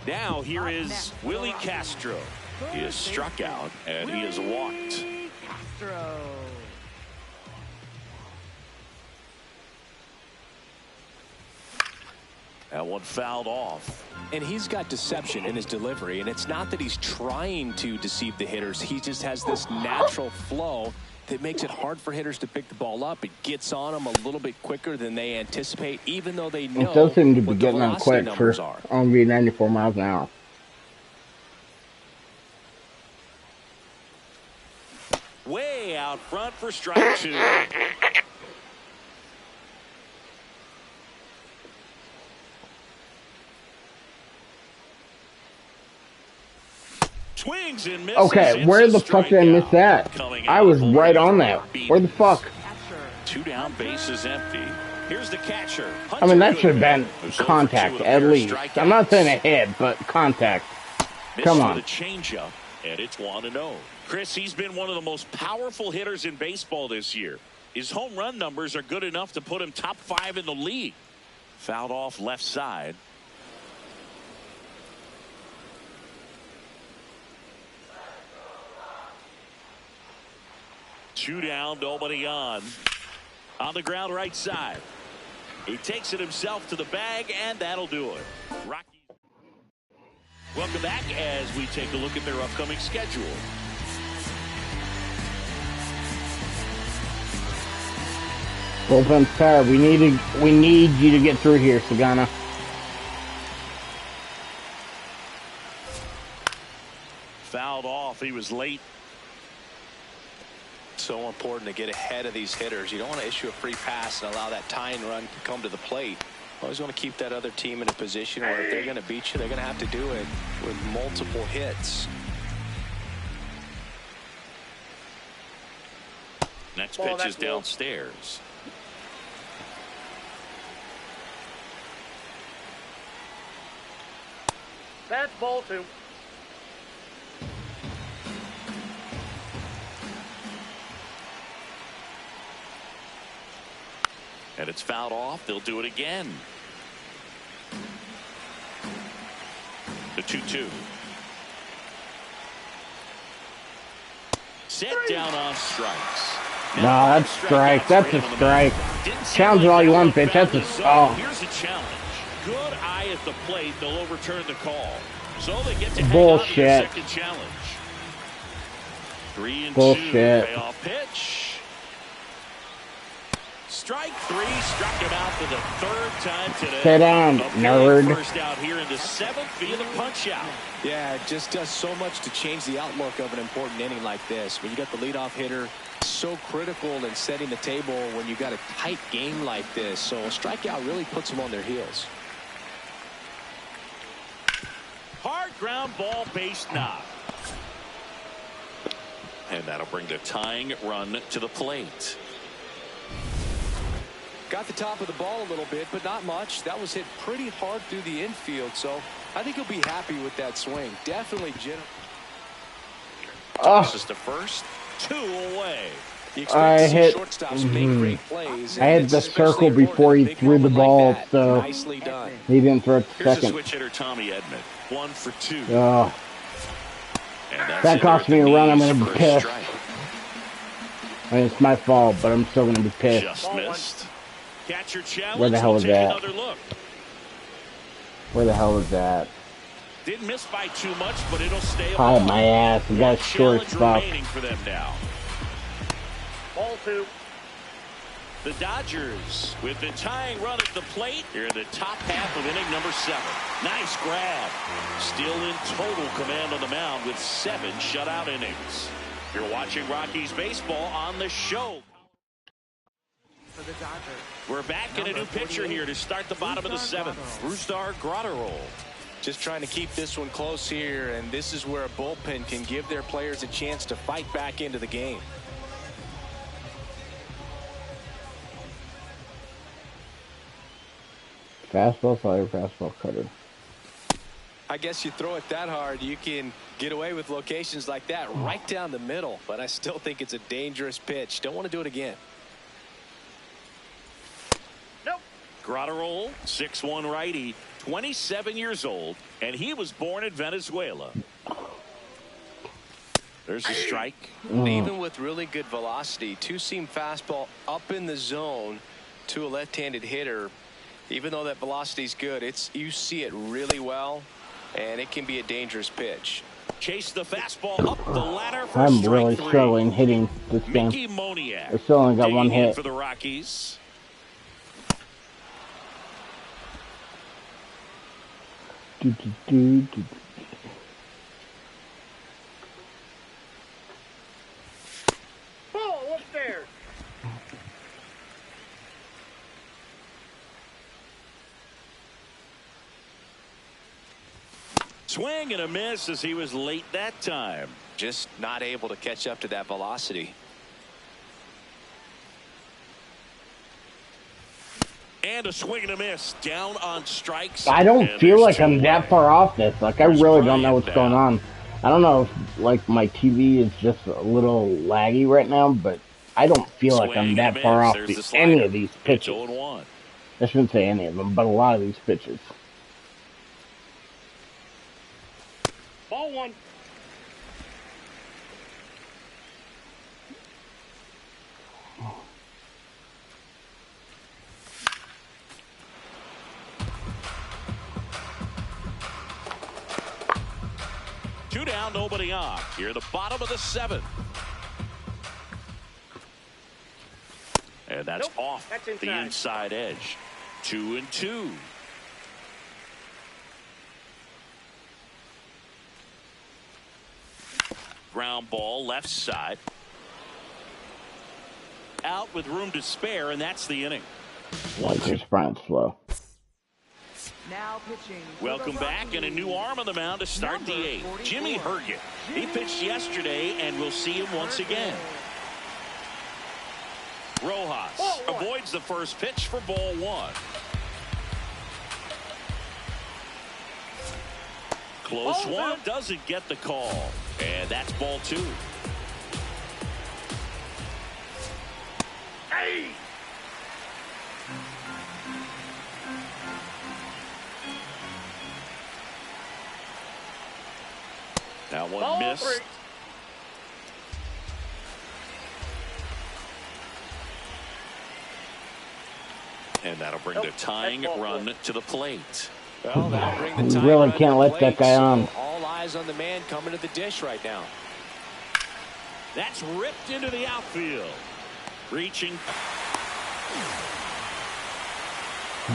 B: Now here is Willie Castro. He is struck out and he is walked.
D: Castro.
B: That one fouled off.
C: And he's got deception in his delivery, and it's not that he's trying to deceive the hitters. He just has this natural flow that makes it hard for hitters to pick the ball up. It gets on them a little bit quicker than they anticipate, even though they know
A: It does seem to be
C: what the
A: getting on
C: velocity
A: quick for
C: numbers are.
A: only 94 miles an hour.
B: Way out front for strike 2. Swings and misses.
A: Okay,
B: It's
A: where
B: a
A: the fuck did I miss
B: strikeout.
A: that?
B: Coming
A: I
B: out
A: was
B: for
A: right on
B: Hunter
A: that. Where the fuck?
D: Catcher.
B: 2 down, bases empty. Here's the catcher.
A: I mean,
B: Hunter
A: that should have
B: Goodman,
A: been
B: who's 0 for 2
A: contact
B: with a
A: at
B: pair of
A: least. I'm not saying a
B: strikeouts.
A: hit, but contact.
B: Missed
A: Come on.
B: with a changeup, and it's 1-0. Chris, he's been one of the most powerful hitters in baseball this year. His home run numbers are good enough to put him top 5 in the league. Fouled off left side. Two down, nobody on. On the ground right side. He takes it himself to the bag, and that'll do it. Rockies. Welcome back as we take a look at their upcoming schedule.
A: Bullpen's tired. We need you to get through here, Sugano.
B: Fouled off. He was late.
C: So important to get ahead of these hitters. You don't want to issue a free pass and allow that tying run to come to the plate. Always want to keep that other team in a position where if they're going to beat you, they're going to have to do it with multiple hits.
B: Next
E: Ball,
B: pitch
E: that's
B: is downstairs.
E: That's ball 2.
B: And it's fouled off. They'll do it again. The 2-2. Set down on strikes.
A: No, that's strike. That's a strike. Challenge it all you want, bitch. That's a
B: Here's the challenge. Good eye at the plate. They'll overturn the call. So they get to hang on to
A: Bullshit.
B: their second challenge. 3-2.
A: Bullshit.
B: Payoff pitch. Strike 3, struck him out for the 3rd time today.
A: Sit down, nerd.
B: First out here in the 7th via the punch out.
C: Yeah, it just does so much to change the outlook of an important inning like this. When you got the leadoff hitter, so critical in setting the table when you got a tight game like this. So a strikeout really puts them on their heels.
B: Hard ground ball, base knock. And that'll bring the tying run to the plate.
C: Got the top of the ball a little bit, but not much. That was hit pretty hard through the infield, so I think he'll be happy with that swing. Definitely generous.
B: Tosses to first, 2 away.
A: I hit.
C: Shortstops make great plays.
A: I had the circle before he threw the ball, so
C: Nicely done.
A: he didn't throw it to
B: Here's a
A: second.
B: switch hitter, Tommy Edman. 1 for 2.
A: Oh,
B: And that's
A: that
B: it
A: cost
B: there
A: me
B: at
A: a
B: the
A: run. I'm
B: knees
A: gonna be
B: for a
A: pissed.
B: strike.
A: I mean, it's my fault, but I'm still gonna be pissed.
B: Just missed. Catcher challenge.
A: Where the hell
B: will
A: is
B: take
A: that?
B: another look.
A: Where the hell is that?
B: Didn't miss by too much, but it'll stay a
A: Hi,
B: ball.
A: my ass. You got
B: One
A: short
B: challenge
A: fuck.
B: remaining for them now.
E: Ball 2.
B: The Dodgers with the tying run at the plate here in the top half of inning number 7. Nice grab. Still in total command on the mound with 7 shutout innings. You're watching Rockies baseball on the show.
D: For the Dodgers.
B: We're back in a new pitcher here to start the bottom of the 7th. Brusdar Grotterol.
C: Just trying to keep this one close here, and this is where a bullpen can give their players a chance to fight back into the game.
A: Fastball, slider, fastball, cutter.
C: I guess you throw it that hard, you can get away with locations like that right down the middle, but I still think it's a dangerous pitch. Don't want to do it again.
E: Nope.
B: Grotterol, 6'1" righty, 27 years old, and he was born in Venezuela. There's a strike.
C: Even with really good velocity, two-seam fastball up in the zone to a left-handed hitter. Even though that velocity is good, you see it really well, and it can be a dangerous pitch.
B: Chase the fastball up the ladder for
A: I'm
B: strike
A: really
B: 3.
A: struggling hitting this game.
B: Mickey Moniak.
A: I still only got one
B: digging in
A: hit.
B: for the Rockies.
E: Ball upstairs.
B: Swing and a miss as he was late that time.
C: Just not able to catch up to that velocity.
B: And a swing and a miss. Down on strikes.
A: I don't feel like I'm that far off this. Like, I really don't know what's going on. I don't know if, like, my TV is just a little laggy right now, but I don't feel like I'm that far off any of these pitches. I shouldn't say any of them, but a lot of these pitches.
E: Ball one.
B: Two down, nobody on. Here, the bottom of the seventh. And that's off the inside edge. 2-2. Ground ball, left side. Out with room to spare, and that's the inning.
A: Chris Bryant's slow.
D: Now pitching.
B: Welcome back, and a new arm on the mound to start the eighth. Jimmy Herget. He pitched yesterday, and we'll see him once again. Rojas avoids the first pitch for ball one. Close one, doesn't get the call. And that's ball two. Hey! That one missed. And that'll bring the tying run to the plate.
C: Well, that'll bring the tying
A: You really
C: run
A: can't
C: to the
A: let
C: plate,
A: that guy on.
C: so all eyes on the man coming to the dish right now.
B: That's ripped into the outfield. Reaching.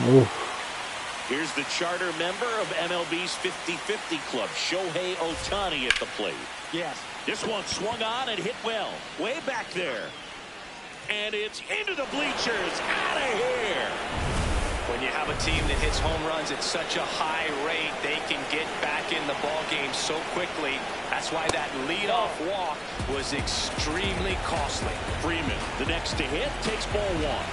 A: Oof.
B: Here's the charter member of MLB's 50-50 club, Shohei Ohtani at the plate.
C: Yes.
B: This one swung on and hit well. Way back there. And it's into the bleachers. Out of here.
C: When you have a team that hits home runs at such a high rate, they can get back in the ball game so quickly. That's why that leadoff walk was extremely costly.
B: Freeman, the next to hit, takes ball one.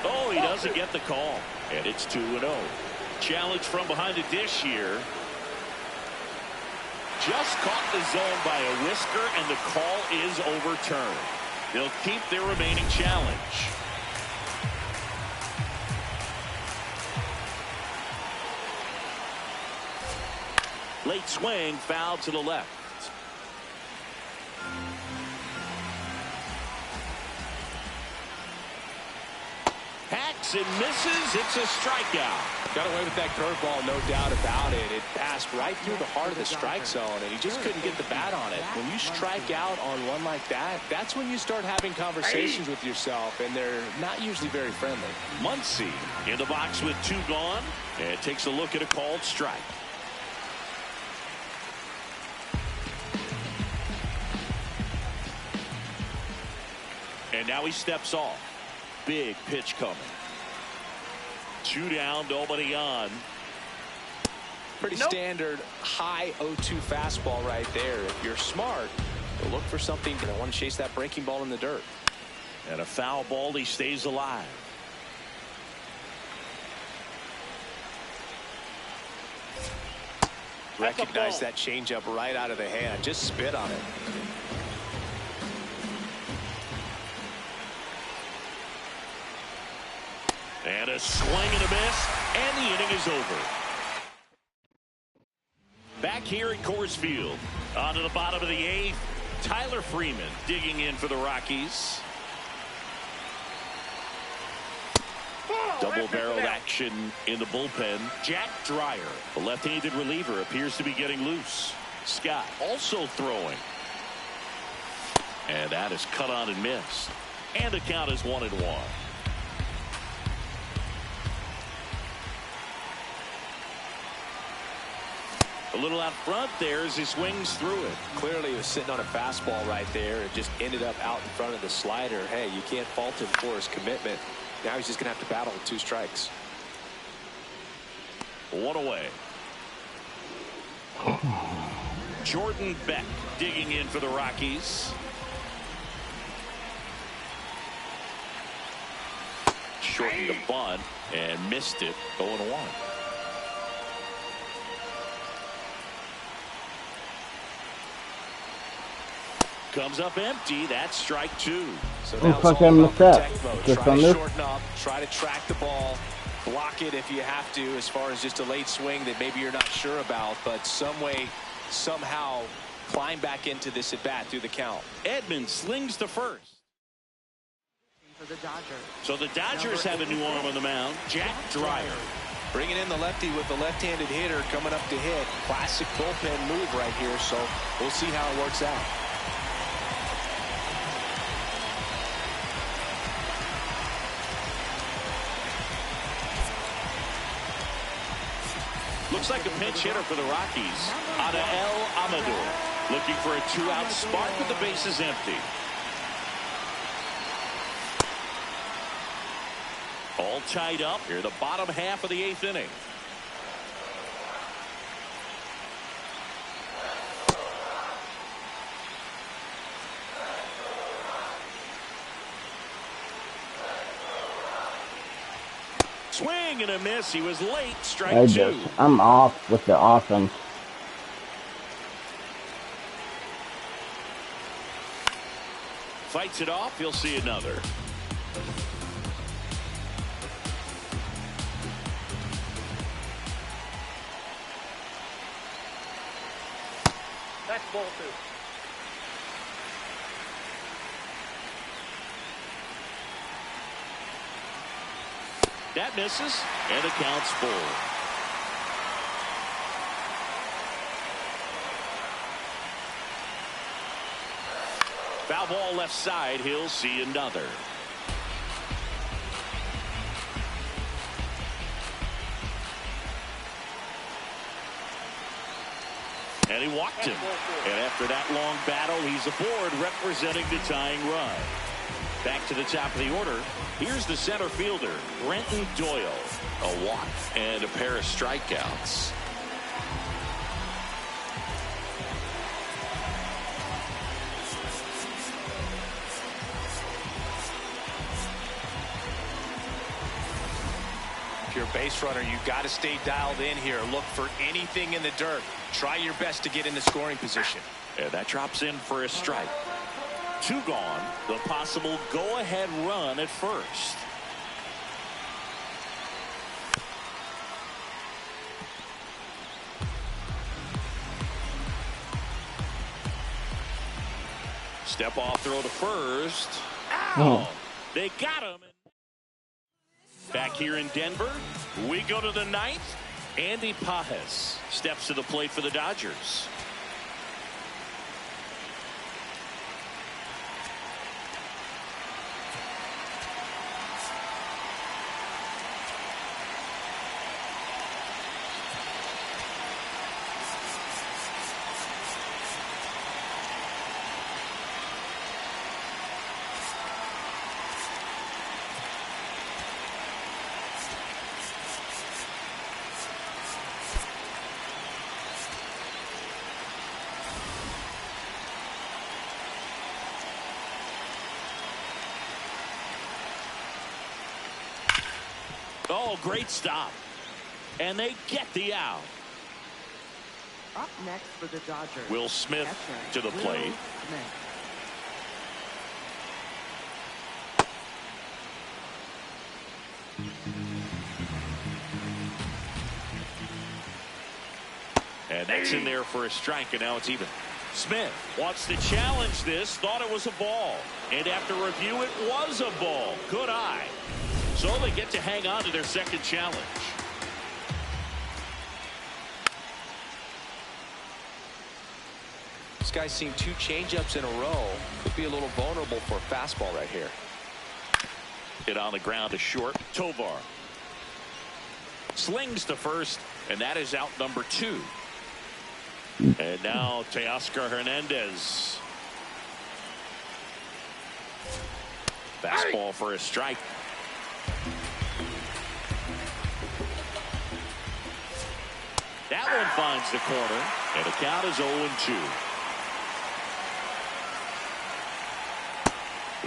B: Oh, he doesn't get the call. And it's 2-0. Challenge from behind the dish here. Just caught the zone by a whisker, and the call is overturned. They'll keep their remaining challenge. Late swing, foul to the left. Hacks and misses. It's a strikeout.
C: Got away with that curveball, no doubt about it. It passed right through the heart of the strike zone, and he just couldn't get the bat on it. When you strike out on one like that, that's when you start having conversations with yourself, and they're not usually very friendly.
B: Muncy in the box with two gone, and takes a look at a called strike. And now he steps off. Big pitch coming. Two down, nobody on.
C: Pretty standard high 0-2 fastball right there. If you're smart, you'll look for something. I want to chase that breaking ball in the dirt.
B: And a foul ball, he stays alive.
C: Recognize that changeup right out of the hand. Just spit on it.
B: And a swing and a miss, and the inning is over. Back here at Coors Field, on to the bottom of the eighth, Tyler Freeman digging in for the Rockies. Double-barreled action in the bullpen. Jack Dreyer, the left-handed reliever, appears to be getting loose. Scott also throwing. And that is cut on and missed. And the count is 1-1. A little out front there as he swings through it.
C: Clearly he was sitting on a fastball right there. It just ended up out in front of the slider. Hey, you can't fault him for his commitment. Now he's just going to have to battle with two strikes.
B: One away. Jordan Beck digging in for the Rockies. Shortened the bunt and missed it. 0-1. Comes up empty. That's strike 2.
C: So now it's all about protect mode. Try to shorten up. Try to track the ball. Block it if you have to, as far as just a late swing that maybe you're not sure about, but some way, somehow climb back into this at bat through the count.
B: Edman slings to first.
D: For the Dodgers.
B: So the Dodgers have a new arm on the mound, Jack Dreyer.
C: Bringing in the lefty with the left-handed hitter coming up to hit. Classic bullpen move right here, so we'll see how it works out.
B: Looks like a pinch hitter for the Rockies. Adael Amador looking for a 2-out spark with the bases empty. All tied up here, the bottom half of the 8th inning. Swing and a miss. He was late. Strike 2.
A: I'm off with the offense.
B: Fights it off. He'll see another.
E: That's ball 2.
B: That misses, and the count's full. Foul ball left side. He'll see another. And he walked him. And after that long battle, he's aboard representing the tying run. Back to the top of the order. Here's the center fielder, Brenton Doyle. A walk and a pair of strikeouts.
C: If you're a base runner, you've got to stay dialed in here. Look for anything in the dirt. Try your best to get in the scoring position.
B: And that drops in for a strike. 2 gone. The possible go-ahead run at first. Step off throw to first. Ow! They got him. Back here in Denver, we go to the 9th. Andy Pajes steps to the plate for the Dodgers. Oh, great stop. And they get the out.
D: Up next for the Dodgers.
B: Will Smith to the plate. And that's in there for a strike, and now it's even. Smith wants to challenge this, thought it was a ball. And after review, it was a ball. Good eye. So they get to hang on to their second challenge.
C: This guy's seen 2 changeups in a row. Could be a little vulnerable for a fastball right here.
B: Hit on the ground to short. Tovar slings to first, and that is out number 2. And now Teoscar Hernandez. Fastball for a strike. one finds the corner, and the count is 0-2.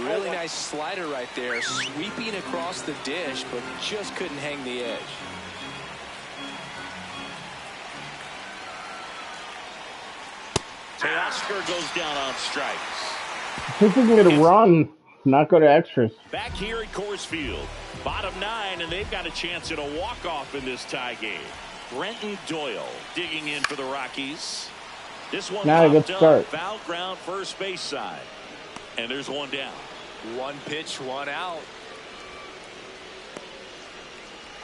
C: Really nice slider right there, sweeping across the dish, but just couldn't hang the edge.
B: Teoscar goes down on strikes.
A: This is going to run, not go to extras.
B: Back here at Coors Field, bottom 9, and they've got a chance at a walk-off in this tie game. Brenton Doyle digging in for the Rockies. This one
A: Not a good start.
B: Foul ground first base side. And there's one down.
C: One pitch, one out.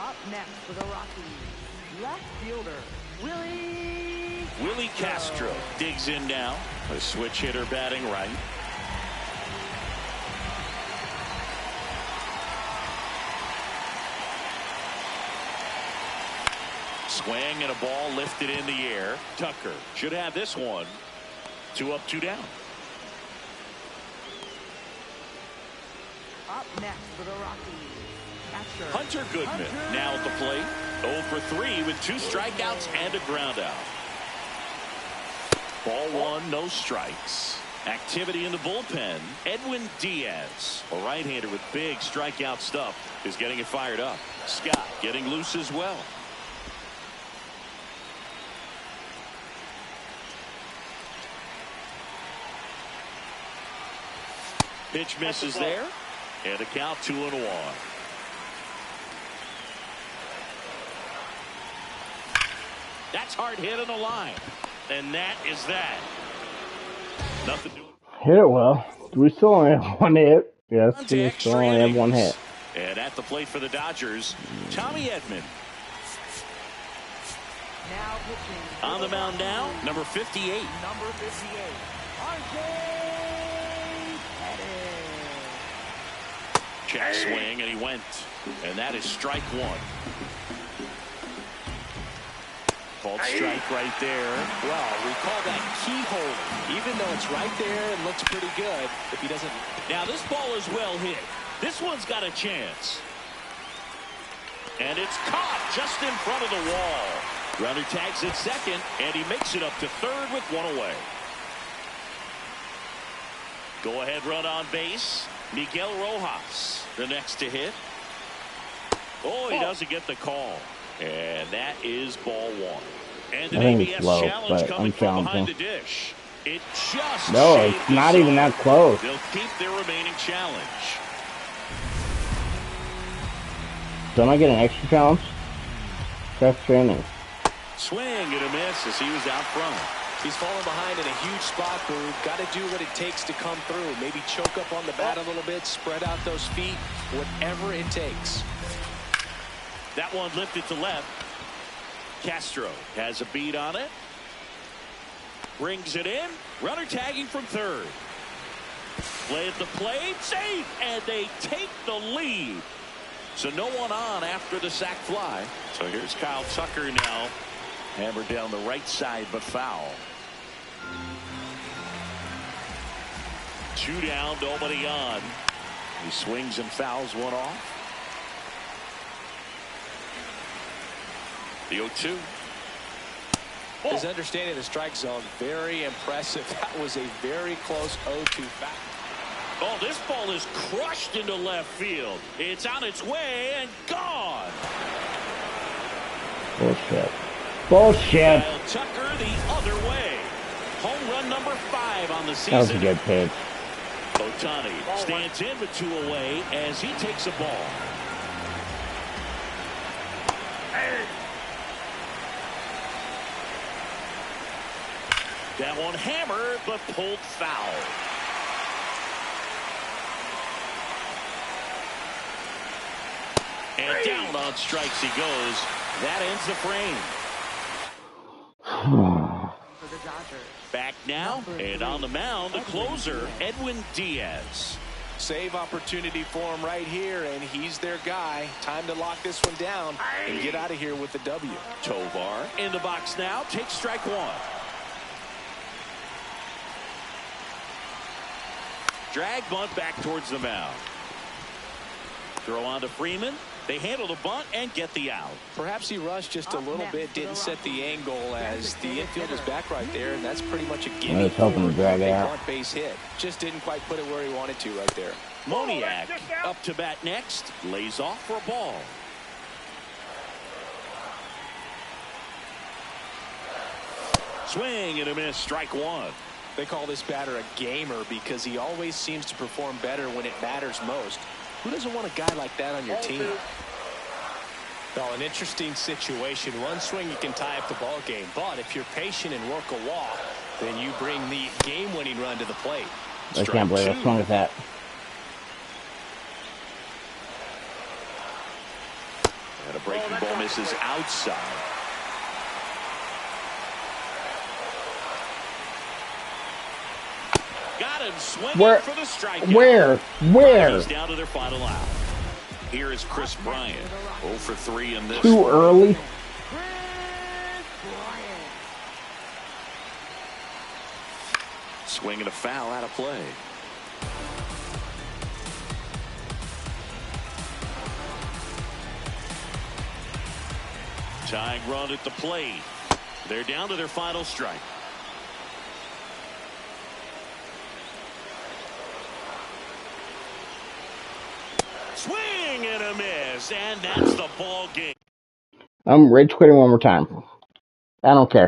D: Up next for the Rockies, left fielder,
B: Willie Castro digs in now. A switch hitter batting right. Swing and a ball lifted in the air. Tucker should have this one. 2 up, 2 down.
D: Up next for the Rockies, catcher
B: Hunter Goodman now at the plate. 0 for 3 with 2 strikeouts and a ground out. Ball 1, no strikes. Activity in the bullpen. Edwin Diaz, a right-hander with big strikeout stuff, is getting it fired up. Scott getting loose as well. Pitch misses there, and a count 2-1. That's hard hit on the line, and that is that. Nothing to
A: Hit it well. Do we still only have 1 hit? Yes, we still only have 1 hit.
B: And at the plate for the Dodgers, Tommy Edman.
D: now pitching
B: On the mound now, number 58.
D: number 58, RJ
B: Check swing, and he went. And that is strike 1. Called strike right there.
C: Well, recall that keyhole. Even though it's right there and looks pretty good, if he doesn't.
B: Now this ball is well hit. This one's got a chance. And it's caught just in front of the wall. Runner tags at second, and he makes it up to third with 1 away. Go ahead run on base. Miguel Rojas, the next to hit. Oh, he doesn't get the call. And that is ball 1. And an
A: I think
B: ABS
A: it's low,
B: challenge
A: but
B: coming
A: I'm
B: from behind
A: counting.
B: the dish. It just
A: No,
B: shaved
A: it's
B: the
A: not even
B: zone.
A: that close.
B: They'll keep their remaining challenge.
A: Don't I get an extra challenge? Extra inning.
B: Swing and a miss as he was out front.
C: He's falling behind in a huge spot, Boo. Got to do what it takes to come through. Maybe choke up on the bat a little bit, spread out those feet, whatever it takes.
B: That one lifted to left. Castro has a beat on it. Brings it in. Runner tagging from third. Play at the plate. Safe. And they take the lead. So no one on after the sac fly. So here's Kyle Tucker now. Hammered down the right side, but foul. 2 down, nobody on. He swings and fouls one off. The 0-2.
C: His understanding of the strike zone, very impressive. That was a very close 0-2 foul.
B: Oh, this ball is crushed into left field. It's on its way and gone.
A: Bullshit. Bullshit.
B: Kyle Tucker the other way. Home run number 5 on the season.
A: That was a good pitch.
B: Ohtani stands in with 2 away as he takes a ball. That one hammered but pulled foul. And down on strikes he goes. That ends the frame.
D: for the Dodgers.
B: Back now, and on the mound, the closer, Edwin Diaz.
C: Save opportunity for him right here, and he's their guy. Time to lock this one down and get out of here with the W.
B: Tovar in the box now, takes strike 1. Drag bunt back towards the mound. Throw on to Freeman. They handle the bunt and get the out.
C: Perhaps he rushed just a little bit, didn't set the angle as the infield is back right there, and that's pretty much a gimme.
A: I was hoping to drag it out.
C: Bunt base hit. Just didn't quite put it where he wanted to right there.
B: Moniak up to bat next. Lays off for a ball. Swing and a miss. Strike one.
C: They call this batter a gamer because he always seems to perform better when it matters most. Who doesn't want a guy like that on your team?
F: Well, an interesting situation. One swing you can tie up the ball game, but if you're patient and work a walk, then you bring the game-winning run to the plate.
A: I can't believe I swung at that.
B: And a breaking ball misses outside. Got him swinging for the strikeout.
A: Where?
B: He's down to their final out. Here is Chris Bryant. 0 for 3 in this.
A: Too early.
B: Swinging a foul out of play. Tying run at the plate. They're down to their final strike. Swing and a miss, and that's the ball game.
A: I'm rage quitting one more time. I don't care.